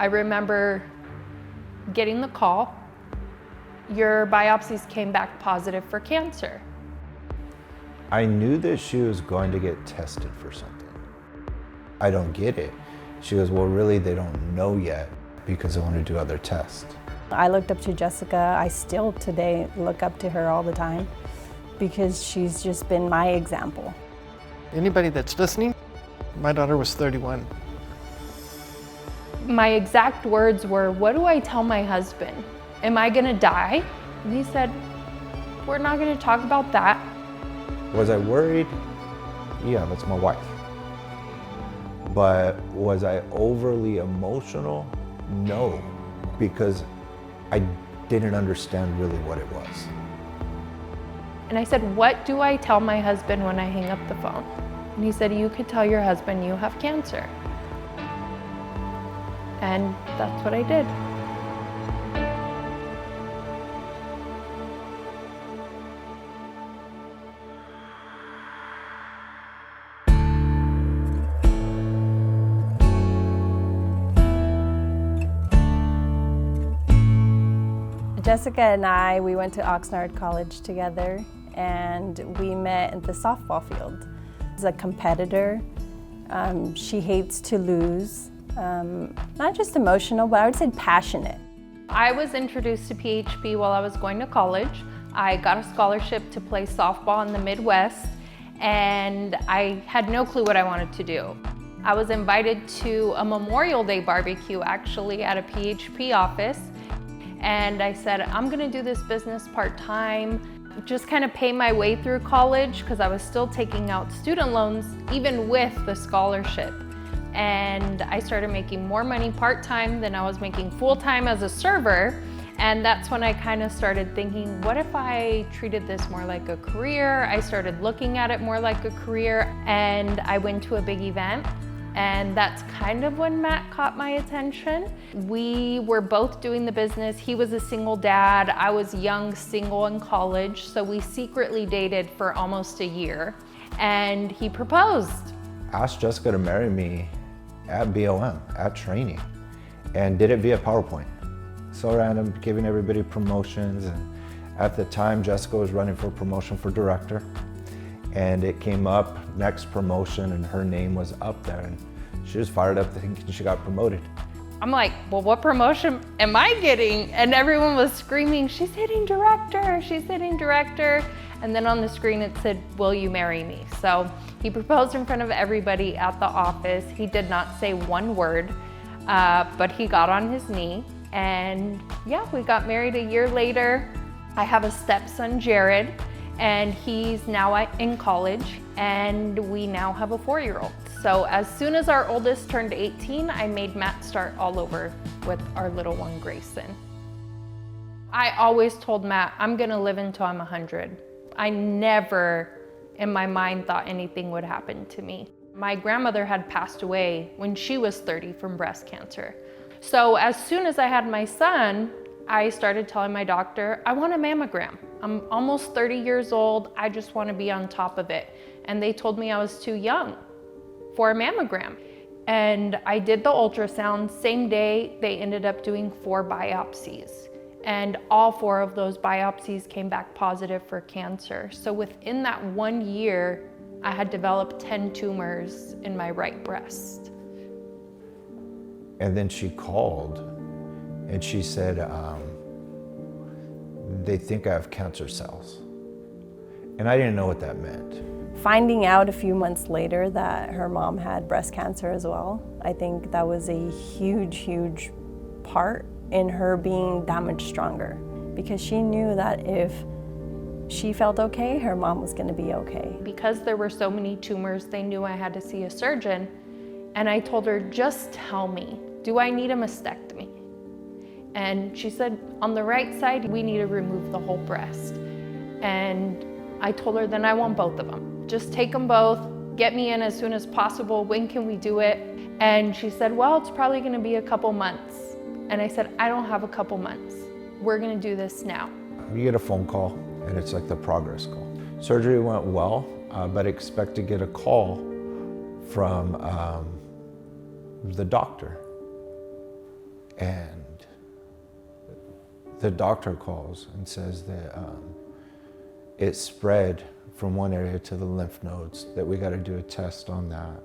I remember getting the call, your biopsies came back positive for cancer. I knew that she was going to get tested for something. I don't get it. She goes, well, really, they don't know yet because they want to do other tests. I looked up to Jessica. I still today look up to her all the time because she's just been my example. Anybody that's listening, my daughter was 31. My exact words were, what do I tell my husband? Am I gonna die? And he said, we're not gonna talk about that. Was I worried? Yeah, that's my wife. But was I overly emotional? No, because I didn't understand really what it was. And I said, what do I tell my husband when I hang up the phone? And he said, you could tell your husband you have cancer. And that's what I did. Jessica and I, we went to Oxnard College together and we met at the softball field. She's a competitor. She hates to lose. Not just emotional, but I would say passionate. I was introduced to PHP while I was going to college. I got a scholarship to play softball in the Midwest, and I had no clue what I wanted to do. I was invited to a Memorial Day barbecue actually at a PHP office, and I said, I'm gonna do this business part-time, just kind of pay my way through college because I was still taking out student loans even with the scholarship. And I started making more money part-time than I was making full-time as a server. And that's when I kind of started thinking, what if I treated this more like a career? I started looking at it more like a career, and I went to a big event. And that's kind of when Matt caught my attention. We were both doing the business. He was a single dad. I was young, single in college. So we secretly dated for almost a year, and he proposed. Asked Jessica to marry me at BOM, at training, and did it via PowerPoint. So random, giving everybody promotions, and at the time Jessica was running for promotion for director, and it came up, next promotion, and her name was up there, and she was fired up thinking she got promoted. I'm like, well, what promotion am I getting? And everyone was screaming, she's hitting director, she's hitting director. And then on the screen it said, will you marry me? So he proposed in front of everybody at the office. He did not say one word, but he got on his knee. And yeah, we got married a year later. I have a stepson, Jared, and he's now in college, and we now have a 4-year-old. So as soon as our oldest turned 18, I made Matt start all over with our little one, Grayson. I always told Matt, I'm gonna live until I'm 100. I never in my mind thought anything would happen to me. My grandmother had passed away when she was 30 from breast cancer. So as soon as I had my son, I started telling my doctor, I want a mammogram. I'm almost 30 years old. I just want to be on top of it. And they told me I was too young for a mammogram. And I did the ultrasound. Same day, they ended up doing 4 biopsies. And all 4 of those biopsies came back positive for cancer. So within that 1 year, I had developed 10 tumors in my right breast. And then she called and she said, they think I have cancer cells. And I didn't know what that meant. Finding out a few months later that her mom had breast cancer as well, I think that was a huge, huge part in her being that much stronger, because she knew that if she felt okay, her mom was gonna be okay. Because there were so many tumors, they knew I had to see a surgeon. And I told her, just tell me, do I need a mastectomy? And she said, on the right side, we need to remove the whole breast. And I told her, then I want both of them. Just take them both, get me in as soon as possible. When can we do it? And she said, well, it's probably gonna be a couple months. And I said, I don't have a couple months. We're gonna do this now. You get a phone call and it's like the progress call. Surgery went well, but expect to get a call from the doctor. And the doctor calls and says that it spread from one area to the lymph nodes, that we got to do a test on that.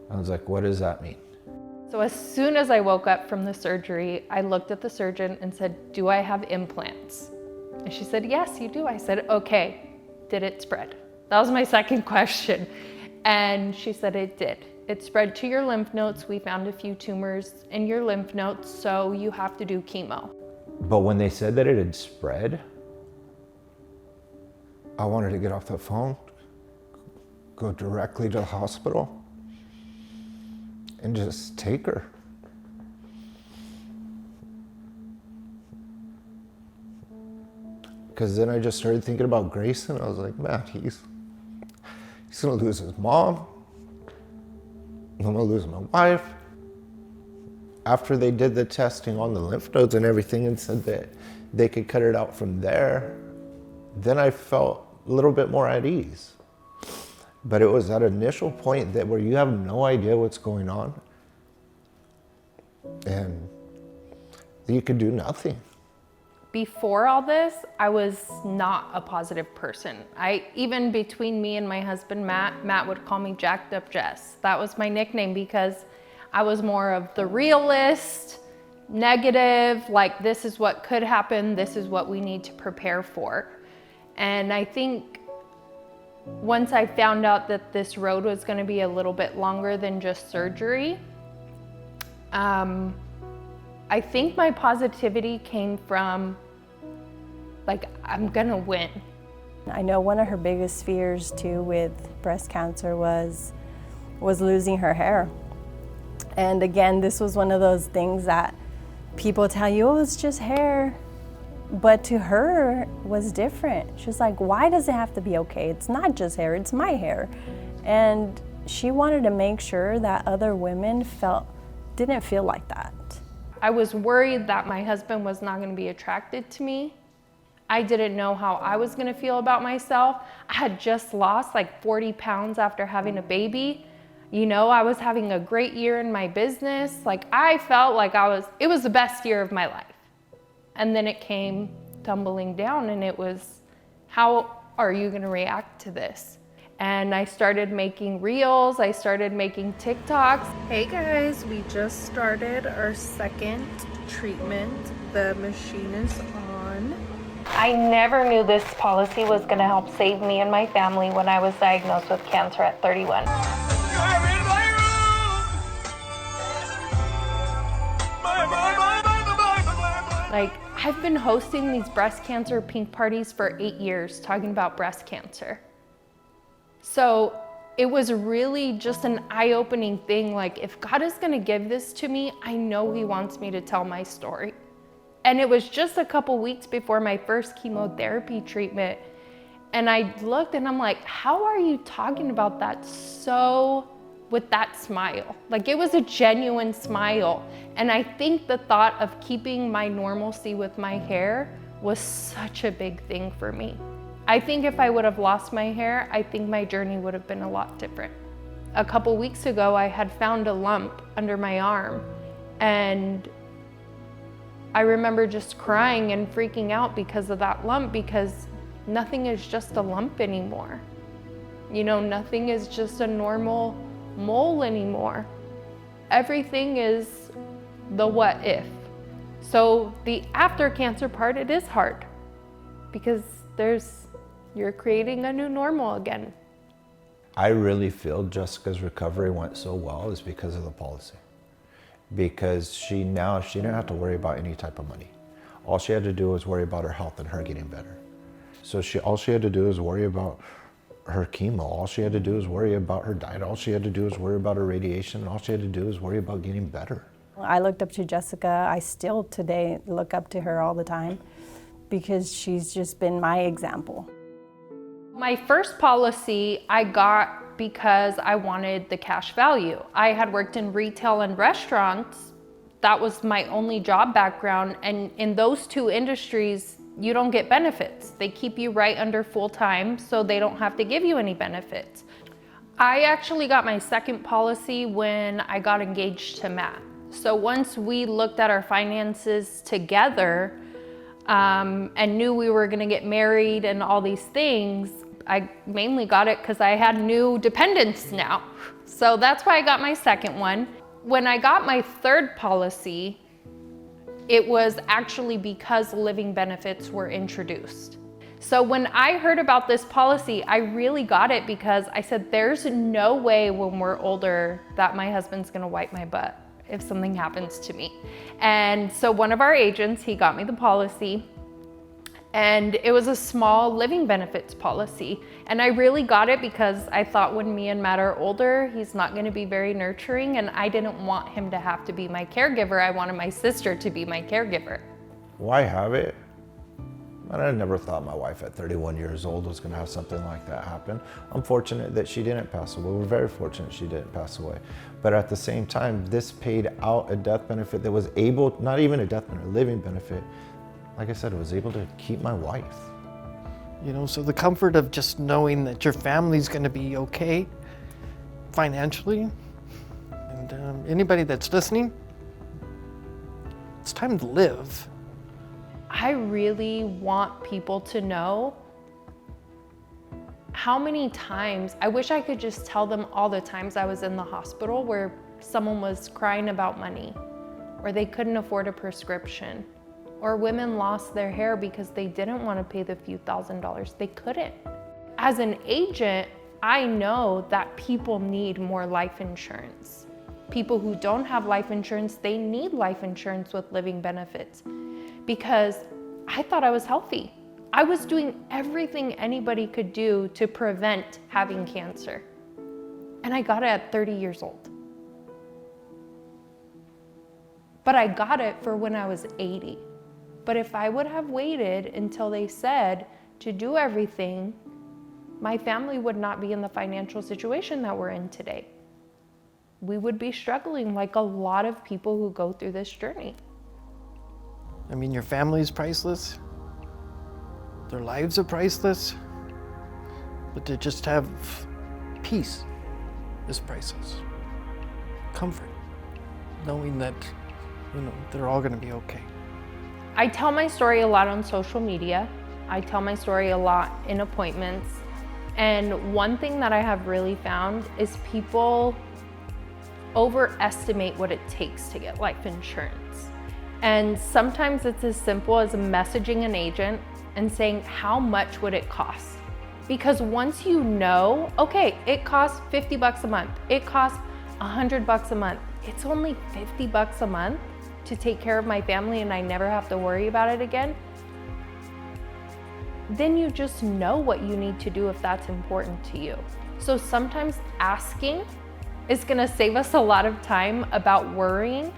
I was like, what does that mean? So as soon as I woke up from the surgery, I looked at the surgeon and said, do I have implants? And she said, yes, you do. I said, okay, did it spread? That was my second question. And she said it did. It spread to your lymph nodes. We found a few tumors in your lymph nodes, so you have to do chemo. But when they said that it had spread, I wanted to get off the phone, go directly to the hospital, and just take her. Because then I just started thinking about Grayson. I was like, man, he's gonna lose his mom. I'm gonna lose my wife. After they did the testing on the lymph nodes and everything and said that they could cut it out from there, then I felt a little bit more at ease. But it was that initial point that where you have no idea what's going on and you could do nothing. Before all this, I was not a positive person. Even between me and my husband, Matt would call me Jacked Up Jess. That was my nickname because I was more of the realist, negative, like this is what could happen, this is what we need to prepare for. And I think once I found out that this road was going to be a little bit longer than just surgery, I think my positivity came from like, I'm gonna win. I know one of her biggest fears too with breast cancer was losing her hair. And again, this was one of those things that people tell you, oh, it's just hair. But to her was different. She's like, why does it have to be okay? It's not just hair, it's my hair. And she wanted to make sure that other women didn't feel like that. I was worried that my husband was not gonna be attracted to me. I didn't know how I was gonna feel about myself. I had just lost like 40 pounds after having a baby. You know, I was having a great year in my business. Like I felt like it was the best year of my life. And then it came tumbling down and it was, how are you gonna react to this? And I started making reels, I started making TikToks. Hey guys, we just started our second treatment. The machine is on. I never knew this policy was gonna help save me and my family when I was diagnosed with cancer at 31. Like, I've been hosting these breast cancer pink parties for 8 years talking about breast cancer. So it was really just an eye-opening thing. Like, if God is gonna give this to me, I know He wants me to tell my story. And it was just a couple weeks before my first chemotherapy treatment. And I looked and I'm like, how are you talking about that so with that smile? Like it was a genuine smile. And I think the thought of keeping my normalcy with my hair was such a big thing for me. I think if I would have lost my hair, I think my journey would have been a lot different. A couple weeks ago, I had found a lump under my arm and I remember just crying and freaking out because of that lump, because nothing is just a lump anymore. You know, nothing is just a normal mole anymore. Everything is the what if. So the after cancer part, it is hard because you're creating a new normal again. I really feel Jessica's recovery went so well is because of the policy. Because she didn't have to worry about any type of money. All she had to do was worry about her health and her getting better. So all she had to do is worry about her chemo. All she had to do is worry about her diet. All she had to do is worry about her radiation. All she had to do is worry about getting better. I looked up to Jessica. I still today look up to her all the time because she's just been my example. My first policy I got because I wanted the cash value. I had worked in retail and restaurants. That was my only job background. And in those two industries, you don't get benefits. They keep you right under full time, so they don't have to give you any benefits. I actually got my second policy when I got engaged to Matt. So once we looked at our finances together and knew we were gonna get married and all these things, I mainly got it because I had new dependents now. So that's why I got my second one. When I got my third policy, it was actually because living benefits were introduced. So when I heard about this policy, I really got it because I said, there's no way when we're older that my husband's gonna wipe my butt if something happens to me. And so one of our agents, he got me the policy, and it was a small living benefits policy. And I really got it because I thought when me and Matt are older, he's not gonna be very nurturing, and I didn't want him to have to be my caregiver. I wanted my sister to be my caregiver. Why have it? I never thought my wife at 31 years old was gonna have something like that happen. I'm fortunate that she didn't pass away. We're very fortunate she didn't pass away. But at the same time, this paid out a death benefit that was able, not even a death benefit, a living benefit. Like I said, it was able to keep my wife. You know, so the comfort of just knowing that your family's going to be okay financially. And anybody that's listening, it's time to live. I really want people to know how many times, I wish I could just tell them all the times I was in the hospital where someone was crying about money, or they couldn't afford a prescription, or women lost their hair because they didn't want to pay the few $1,000s. They couldn't. As an agent, I know that people need more life insurance. People who don't have life insurance, they need life insurance with living benefits, because I thought I was healthy. I was doing everything anybody could do to prevent having cancer. And I got it at 30 years old. But I got it for when I was 80. But if I would have waited until they said to do everything, my family would not be in the financial situation that we're in today. We would be struggling like a lot of people who go through this journey. I mean, your family's priceless. Their lives are priceless. But to just have peace is priceless. Comfort, knowing that, you know, they're all gonna be okay. I tell my story a lot on social media. I tell my story a lot in appointments. And one thing that I have really found is people overestimate what it takes to get life insurance. And sometimes it's as simple as messaging an agent and saying, how much would it cost? Because once you know, okay, it costs $50 a month, it costs $100 a month, it's only $50 a month to take care of my family and I never have to worry about it again, then you just know what you need to do if that's important to you. So sometimes asking is gonna save us a lot of time about worrying.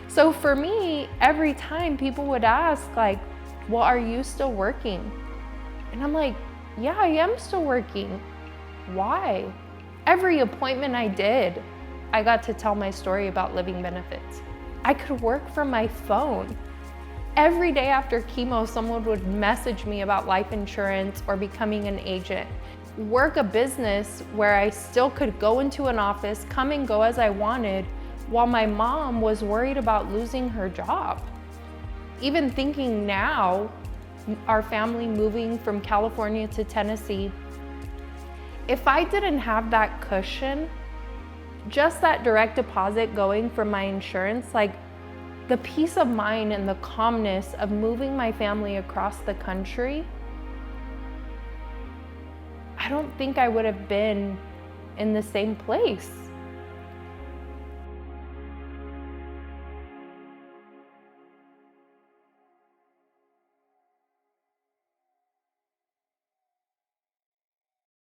So for me, every time people would ask like, well, are you still working? And I'm like, yeah, I am still working. Why? Every appointment I did, I got to tell my story about living benefits. I could work from my phone. Every day after chemo, someone would message me about life insurance or becoming an agent. Work a business where I still could go into an office, come and go as I wanted, while my mom was worried about losing her job. Even thinking now, our family moving from California to Tennessee, if I didn't have that cushion, just that direct deposit going from my insurance, like the peace of mind and the calmness of moving my family across the country, I don't think I would have been in the same place.